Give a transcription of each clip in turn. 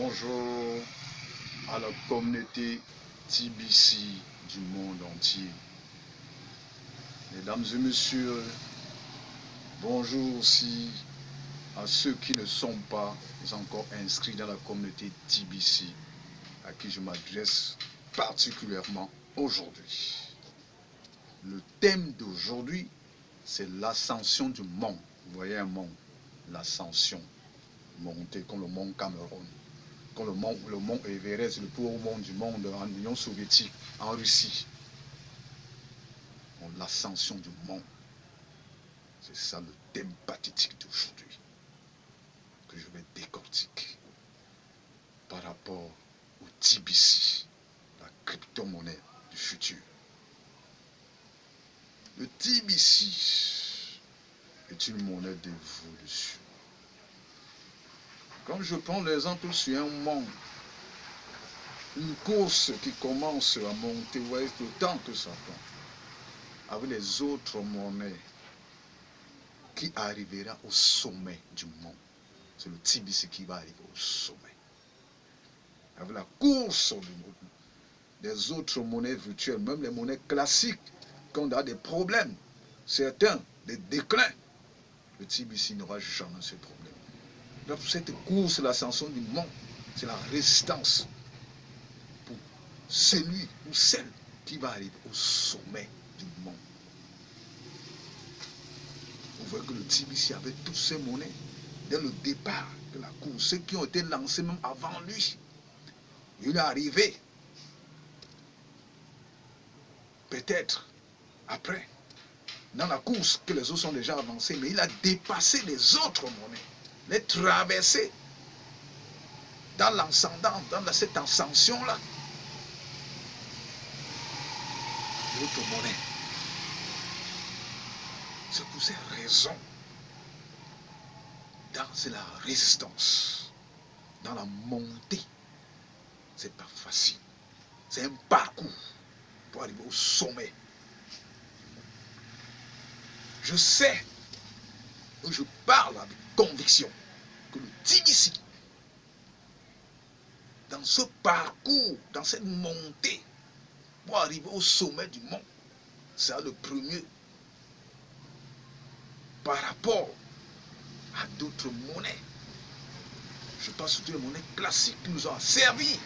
Bonjour à la communauté TBC du monde entier. Mesdames et messieurs, bonjour aussi à ceux qui ne sont pas encore inscrits dans la communauté TBC, à qui je m'adresse particulièrement aujourd'hui. Le thème d'aujourd'hui, c'est l'ascension du mont. Vous voyez un mont, l'ascension, monter comme le mont Cameroun. Quand le mont Everest, le plus haut mont du monde en Union soviétique, en Russie. L'ascension du mont. C'est ça le thème pathétique d'aujourd'hui que je vais décortiquer par rapport au TBC, la crypto-monnaie du futur. Le TBC est une monnaie d'évolution. Quand je prends l'exemple sur un mont, une course qui commence à monter, vous voyez le temps que ça prend, avec les autres monnaies qui arrivera au sommet du mont. C'est le TBC qui va arriver au sommet. Avec la course des autres monnaies virtuelles, même les monnaies classiques, quand on a des problèmes, certains, des déclins, le TBC n'aura jamais ce problème. Donc cette course, l'ascension du mont, c'est la résistance pour celui ou celle qui va arriver au sommet du mont. Vous voyez que le TBC avait toutes ces monnaies dès le départ de la course, ceux qui ont été lancés même avant lui. Il est arrivé peut-être après, dans la course que les autres sont déjà avancés, mais il a dépassé les autres monnaies, les traversé dans l'ascendant, dans cette ascension-là. L'autre monnaie. C'est pour ces raisons, c'est la résistance, dans la montée, c'est pas facile. C'est un parcours pour arriver au sommet. Je sais, je parle avec conviction que le TBC, dans ce parcours, dans cette montée, pour arriver au sommet du mont, c'est le premier par rapport à d'autres monnaies. Je pense surtout les monnaies classiques qui nous ont servi.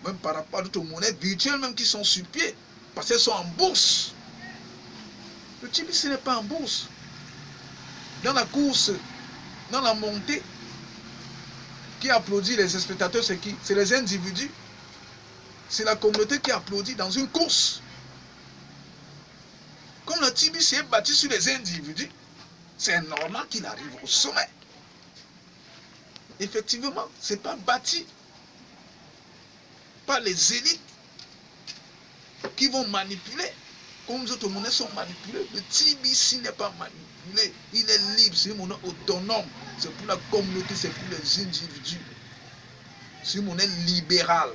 Même par rapport à d'autres monnaies virtuelles même qui sont sur pied, parce qu'elles sont en bourse. Le TBC n'est pas en bourse. Dans la course, dans la montée, qui applaudit les spectateurs, c'est qui? C'est les individus. C'est la communauté qui applaudit dans une course. Comme le TBC est bâti sur les individus, c'est normal qu'il arrive au sommet. Effectivement, ce n'est pas bâti par les élites qui vont manipuler, comme les autres monnaies sont manipulées. Le TBC n'est pas manipulé, il est libre, c'est une monnaie autonome, c'est pour la communauté, c'est pour les individus. C'est une monnaie libérale.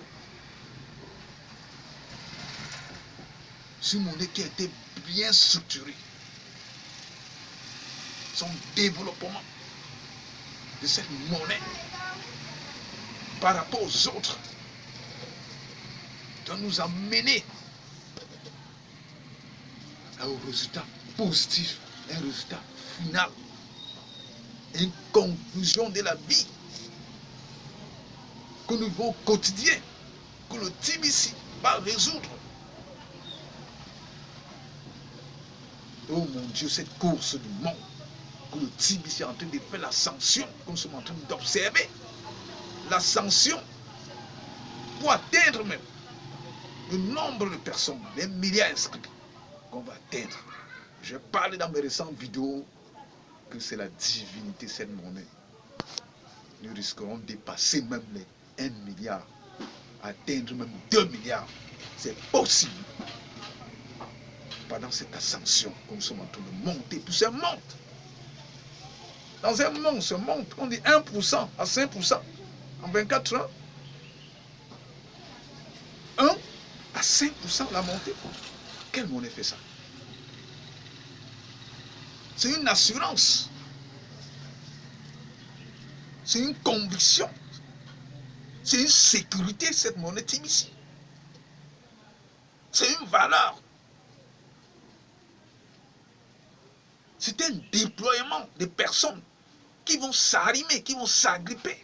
C'est une monnaie qui a été bien structurée. Son développement de cette monnaie par rapport aux autres doit nous amener à un résultat positif, un résultat final, une conclusion de la vie que nous vivons au quotidien, que le TBC va résoudre. Oh mon Dieu, cette course du monde, que le TBC est en train de faire l'ascension, que nous sommes en train d'observer, l'ascension pour atteindre même le nombre de personnes, les milliards inscrits qu'on va atteindre. J'ai parlé dans mes récentes vidéos que c'est la divinité, cette monnaie. Nous risquerons de dépasser même les 1 milliard, atteindre même 2 milliards. C'est possible. Pendant cette ascension que nous sommes en train de monter, puis ça monte. Dans un monde, ça monte, on dit 1% à 5% en 24 ans. 1 à 5% la montée. Quelle monnaie fait ça? C'est une assurance. C'est une conviction. C'est une sécurité, cette monnaie TBC. C'est une valeur. C'est un déploiement de personnes qui vont s'arrimer, qui vont s'agripper.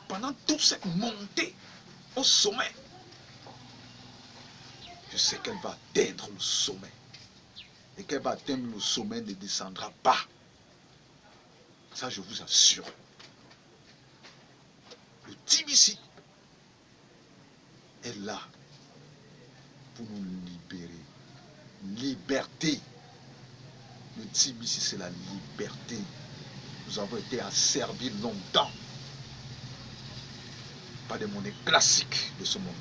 Pendant toute cette montée au sommet, je sais qu'elle va atteindre le sommet. Et qu'elle va atteindre le sommet, ne descendra pas. Ça, je vous assure. Le TBC est là pour nous libérer. Liberté. Le TBC, c'est la liberté. Nous avons été asservis longtemps par des monnaies classiques de ce monde.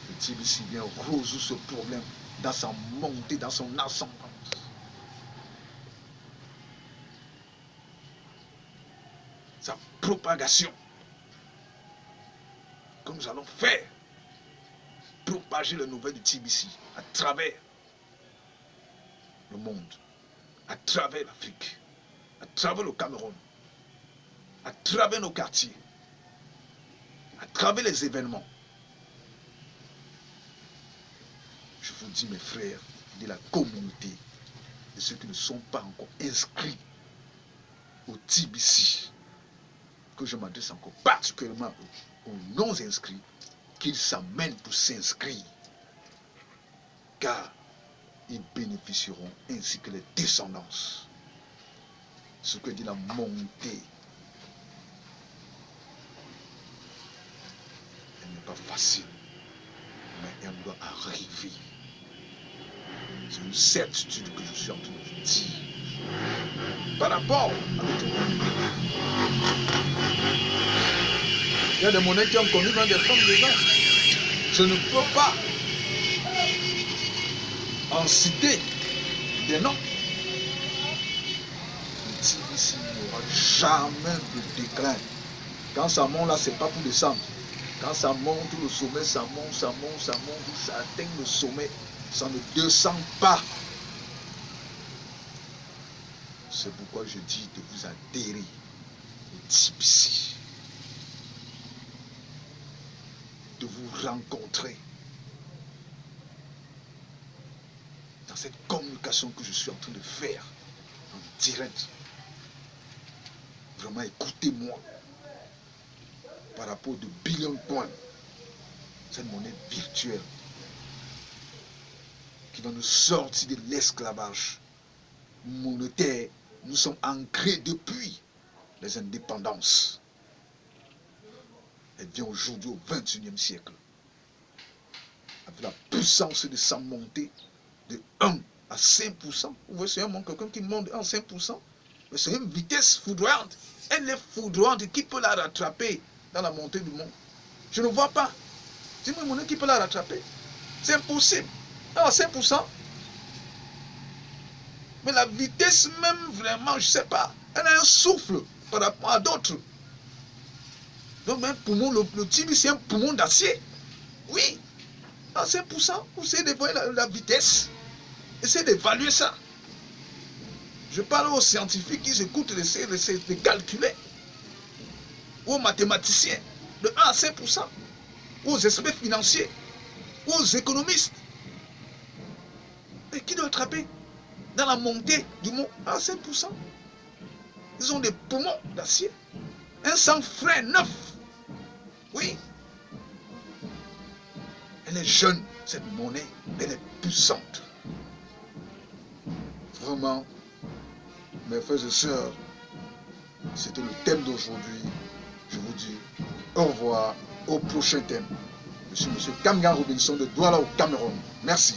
Le TBC vient résoudre ce problème dans sa montée, dans son ascendance. Sa propagation. Que nous allons faire. Propager les nouvelles du TBC à travers le monde, à travers l'Afrique, à travers le Cameroun, à travers nos quartiers, à travers les événements. Je vous dis, mes frères, de la communauté, de ceux qui ne sont pas encore inscrits au TBC, que je m'adresse encore particulièrement aux non-inscrits, qu'ils s'amènent pour s'inscrire, car ils bénéficieront ainsi que les descendances. Ce que dit la montée, elle n'est pas facile, mais elle doit arriver. C'est une certitude que je suis en train de vous dire. Par rapport à notre monnaie, il y a des monnaies qui ont connu dans des formes de gens. Je ne peux pas en citer des noms. Le TBC n'aura jamais de déclin. Quand ça monte là, c'est pas pour descendre. Quand ça monte, le sommet, ça monte, ça monte, ça monte, ça atteint le sommet, ça ne descend pas. C'est pourquoi je dis de vous adhérer au TBC. De vous rencontrer dans cette communication que je suis en train de faire en direct. Vraiment, écoutez-moi par rapport de billions de points, cette monnaie virtuelle qui va nous sortir de l'esclavage monétaire. Nous sommes ancrés depuis les indépendances. Elle vient aujourd'hui au XXIe siècle. Avec la puissance de sa montée de 1 à 5%. Vous voyez, c'est quelqu'un qui monte en 5%. Mais c'est une vitesse foudroyante. Elle est foudroyante. Qui peut la rattraper dans la montée du monde? Je ne vois pas. Dis-moi, qui peut la rattraper? C'est impossible. Non, 5%. Mais la vitesse même, vraiment, je ne sais pas. Elle a un souffle par rapport à d'autres. Donc, un poumon, le TBC, c'est un poumon d'acier. Oui, à 5%, vous essayez de voir la vitesse. Essayez d'évaluer ça. Je parle aux scientifiques qui écoutent, essayent de calculer. Ou aux mathématiciens, de 1 à 5%. Ou aux experts financiers. Ou aux économistes. Et qui doit attraper dans la montée du mont à 5%? Ils ont des poumons d'acier. Un sang frais, neuf. Oui. Elle est jeune, cette monnaie, elle est puissante. Vraiment, mes frères et sœurs, c'était le thème d'aujourd'hui. Je vous dis au revoir au prochain thème. Je suis M. Kamgan Robinson de Douala au Cameroun. Merci.